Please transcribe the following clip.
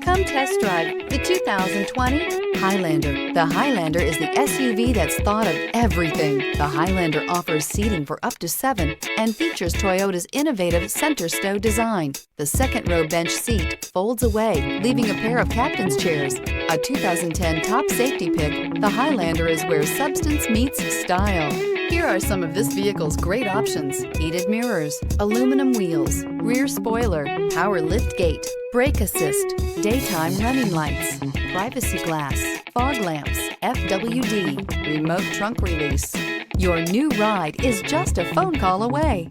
Come test drive the 2020 Highlander. The Highlander is the SUV that's thought of everything. The Highlander offers seating for up to 7 and features Toyota's innovative center stow design. The second row bench seat folds away, leaving a pair of captain's chairs. A 2010 top safety pick, the Highlander is where substance meets style. Here are some of this vehicle's great options: heated mirrors, aluminum wheels, rear spoiler, power lift gate, brake assist, daytime running lights, privacy glass, fog lamps, FWD, remote trunk release. Your new ride is just a phone call away.